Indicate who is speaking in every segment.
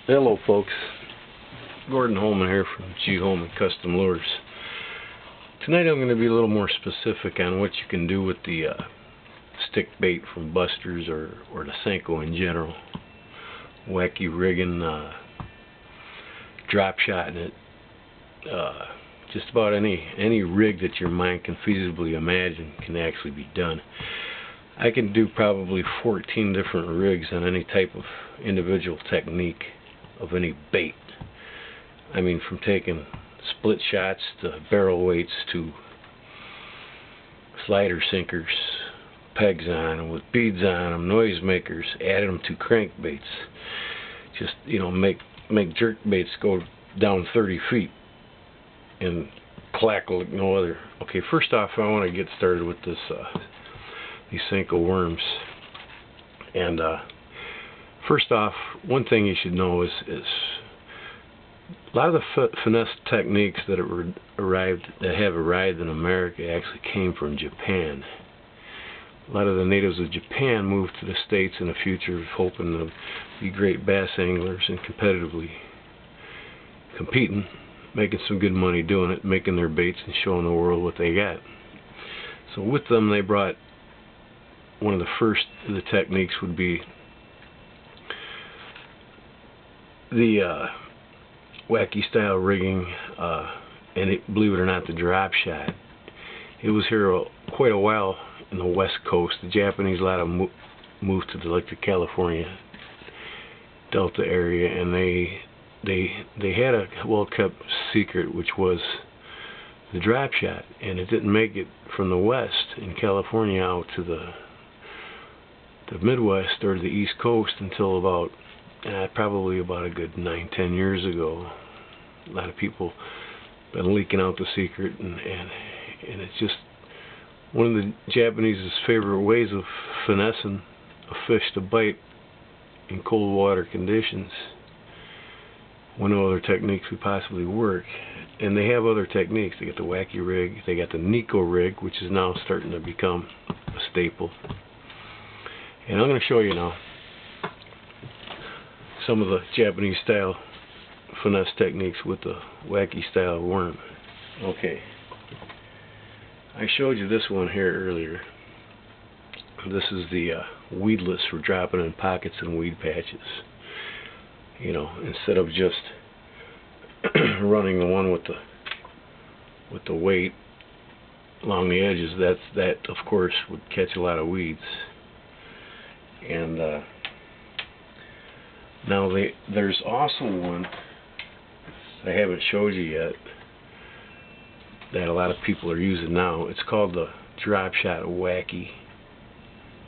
Speaker 1: Hello folks, Gordon Holman here from G. Holman Custom Lures. Tonight I'm going to be a little more specific on what you can do with the stick bait from Buster's or the Senko in general. Whacky rigging, drop shotting it, just about any rig that your mind can feasibly imagine can actually be done. I can do probably 14 different rigs on any type of individual technique of any bait. I mean, from taking split shots to barrel weights to slider sinkers, pegs on them with beads on them, noisemakers, adding them to crankbaits. Just, you know, make jerk baits go down 30 feet and clack like no other. Okay, first off, I want to get started with this these Senko worms. And first off, one thing you should know is a lot of the finesse techniques that have arrived in America actually came from Japan. A lot of the natives of Japan moved to the States in the future hoping to be great bass anglers and competitively competing, making some good money doing it, making their baits and showing the world what they got. So with them they brought one of the first of the techniques would be the Whacky style rigging, and believe it or not, the drop shot. It was here quite a while in the West Coast. The Japanese, a lot of them moved to the California Delta area, and they had a well-kept secret, which was the drop shot, and it didn't make it from the West in California out to the Midwest or the East Coast until about probably about a good 9-10 years ago. A lot of people been leaking out the secret, and it's just one of the Japanese's favorite ways of finessing a fish to bite in cold water conditions when no other techniques would possibly work. And they have other techniques. They got the Whacky rig, they got the Nico rig, which is now starting to become a staple. And I'm going to show you now some of the Japanese style finesse techniques with the Whacky style worm. Okay, I showed you this one here earlier. This is the weedless for dropping in pockets and weed patches. You know, instead of just running the one with the weight along the edges, that of course would catch a lot of weeds. And now there's also one I haven't showed you yet that a lot of people are using now. It's called the drop shot Whacky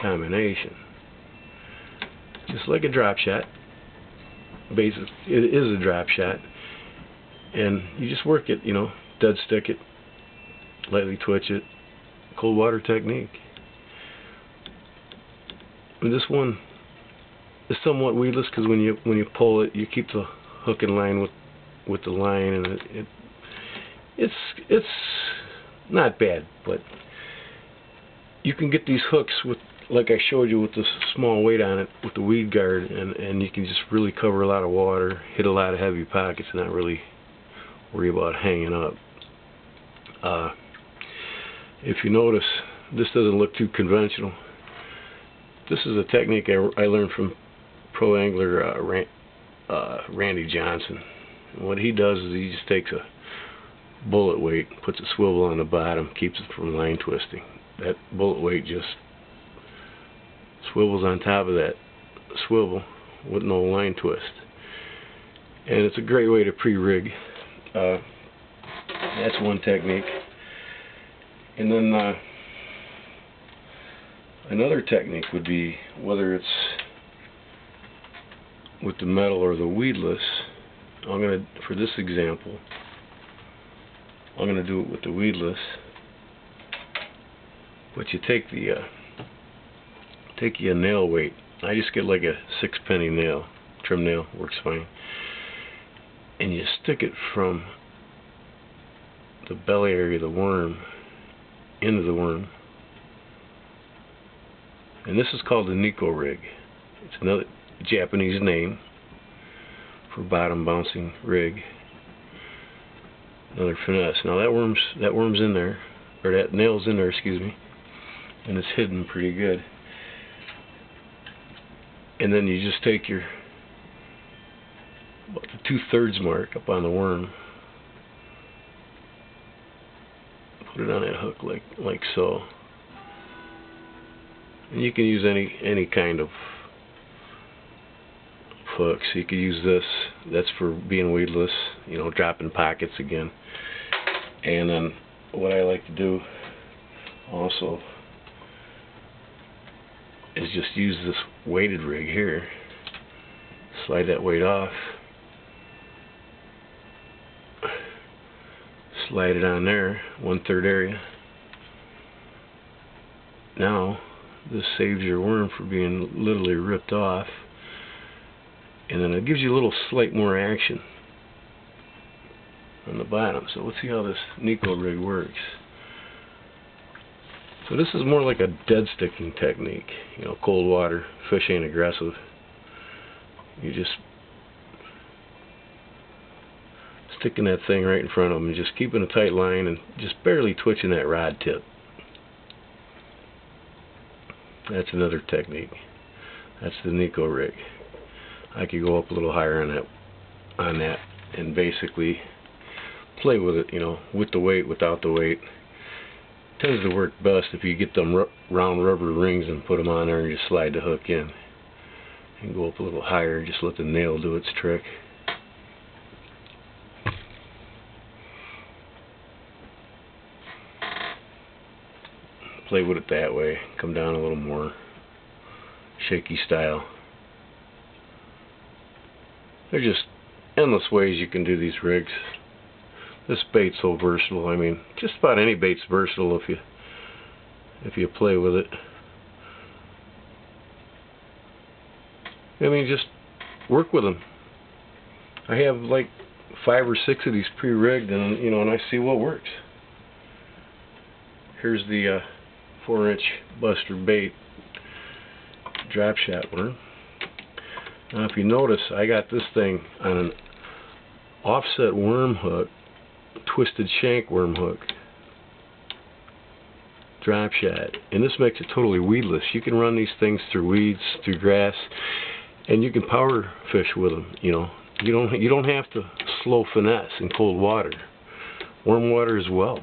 Speaker 1: combination. Just like a drop shot, basically it is a drop shot, and you just work it, you know, dead stick it, lightly twitch it, cold water technique. And this one is somewhat weedless because when you pull it, you keep the hook in line with the line, and it's not bad. But you can get these hooks with, like I showed you, with this small weight on it with the weed guard, and you can just really cover a lot of water, hit a lot of heavy pockets, and not really worry about hanging up. If you notice, this doesn't look too conventional. This is a technique I learned from pro angler Randy Johnson. And what he does is he just takes a bullet weight, puts a swivel on the bottom, keeps it from line twisting. That bullet weight just swivels on top of that swivel with no line twist. And it's a great way to pre-rig. That's one technique. And then another technique would be, whether it's with the metal or the weedless, for this example, I'm going to do it with the weedless. But you take your nail weight. I just get like a 6-penny nail, trim nail, works fine. And you stick it from the belly area of the worm into the worm. And this is called the Nico rig. It's another Japanese name for bottom bouncing rig. Another finesse. Now that worm's in there, or that nail's in there, excuse me, and it's hidden pretty good. And then you just take your about the 2/3 mark up on the worm, put it on that hook like so. And you can use any kind of hooks. You could use this. That's for being weedless, you know, dropping pockets again. And then what I like to do also is just use this weighted rig here. Slide that weight off. Slide it on there, 1/3 area. Now this saves your worm from being literally ripped off, and then it gives you a little slight more action on the bottom. So let's see how this Nico rig works. So this is more like a dead sticking technique. You know, cold water, fish ain't aggressive. You just sticking that thing right in front of them and just keeping a tight line and just barely twitching that rod tip. That's another technique. That's the Nico rig. I could go up a little higher on that and basically play with it, you know, with the weight, without the weight. Tends to work best if you get them round rubber rings and put them on there and just slide the hook in. And go up a little higher and just let the nail do its trick. Play with it that way. Come down a little more. Shaky style. There's just endless ways you can do these rigs. This bait's so versatile. I mean, just about any bait's versatile if you play with it. I mean, just work with them. I have like 5 or 6 of these pre-rigged, and you know, and I see what works. Here's the 4-inch Buster bait drop shot worm. Now, if you notice, I got this thing on an offset worm hook, twisted shank worm hook, drop shot, and this makes it totally weedless. You can run these things through weeds, through grass, and you can power fish with them. You know, you don't have to slow finesse in cold water, warm water as well.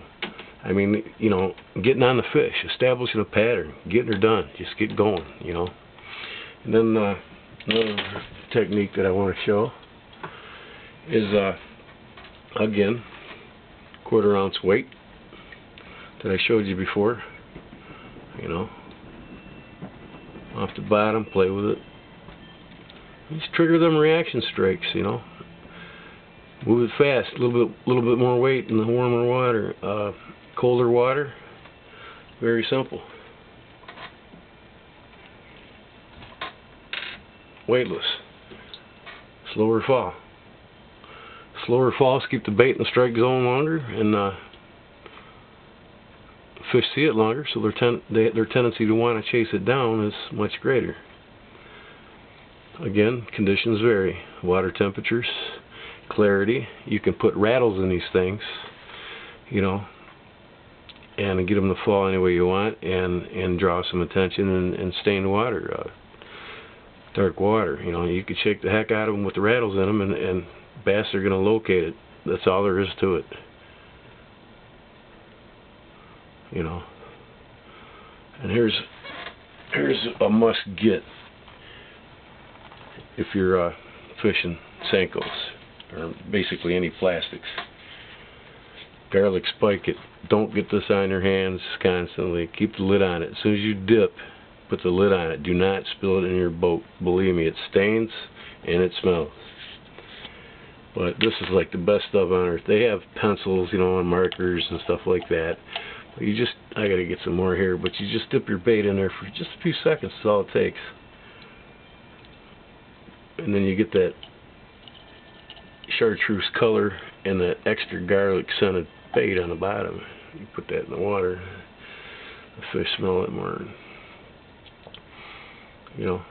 Speaker 1: I mean, you know, getting on the fish, establishing a pattern, getting her done, just get going, you know. And then another technique that I want to show is again, 1/4 ounce weight that I showed you before. You know, off the bottom, play with it. Just trigger them reaction strikes, you know. Move it fast, a little bit more weight in the warmer water. Colder water, very simple. Weightless. Slower fall. Slower falls keep the bait in the strike zone longer, and fish see it longer, so their tendency to want to chase it down is much greater. Again, conditions vary. Water temperatures, clarity. You can put rattles in these things, you know, and get them to fall any way you want, and draw some attention and stain water, dark water. You know, you could shake the heck out of them with the rattles in them, and bass are going to locate it. That's all there is to it. You know. And here's a must get if you're fishing Senkos, or basically any plastics. Garlic spike it. Don't get this on your hands constantly. Keep the lid on it. As soon as you dip, put the lid on it. Do not spill it in your boat. Believe me, it stains and it smells. But this is like the best stuff on earth. They have pencils, you know, and markers and stuff like that. But I gotta get some more here, but you just dip your bait in there for just a few seconds. That's all it takes. And then you get that chartreuse color and that extra garlic scented bait on the bottom. You put that in the water, the fish smell it more. You know,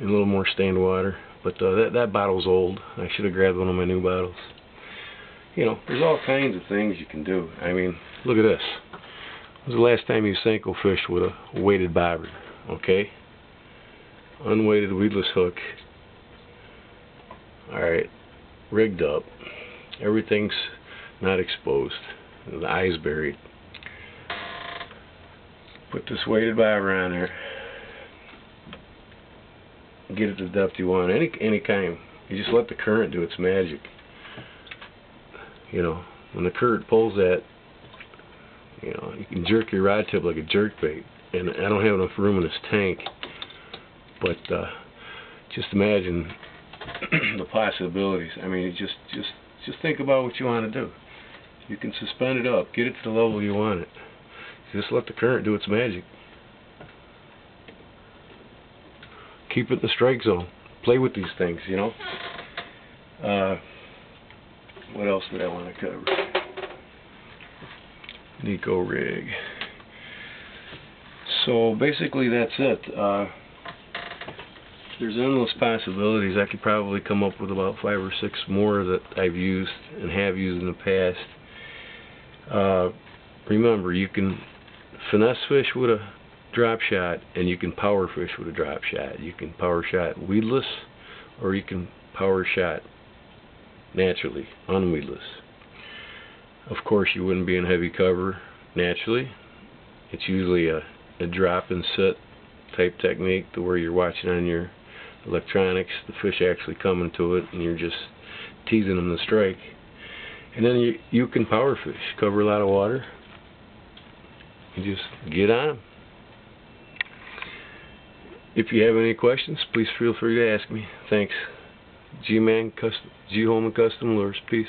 Speaker 1: in a little more stained water, But that bottle's old. I should have grabbed one of my new bottles. You know, there's all kinds of things you can do. I mean, look at this. When was the last time you Senko fished with a weighted bobber? Okay? Unweighted weedless hook. Alright. Rigged up. Everything's not exposed. The eye's buried. Put this weighted bobber on there. Get it to the depth you want. Any kind. You just let the current do its magic. You know, when the current pulls that, you know, you can jerk your rod tip like a jerk bait. And I don't have enough room in this tank, but just imagine the possibilities. I mean, just think about what you want to do. You can suspend it up, get it to the level you want it. Just let the current do its magic. Keep it in the strike zone. Play with these things, you know. What else did I want to cover? Nico rig. So basically that's it. There's endless possibilities. I could probably come up with about 5 or 6 more that I've used and have used in the past. Remember, you can finesse fish with a drop shot, and you can power fish with a drop shot. You can power shot weedless, or you can power shot naturally, unweedless. Of course, you wouldn't be in heavy cover naturally. It's usually a drop and sit type technique, to where you're watching on your electronics, the fish actually coming to it, and you're just teasing them to strike. And then you can power fish, cover a lot of water, and just get on them. If you have any questions, please feel free to ask me. Thanks. G-Man Custom, G-Home and Custom Lures. Peace.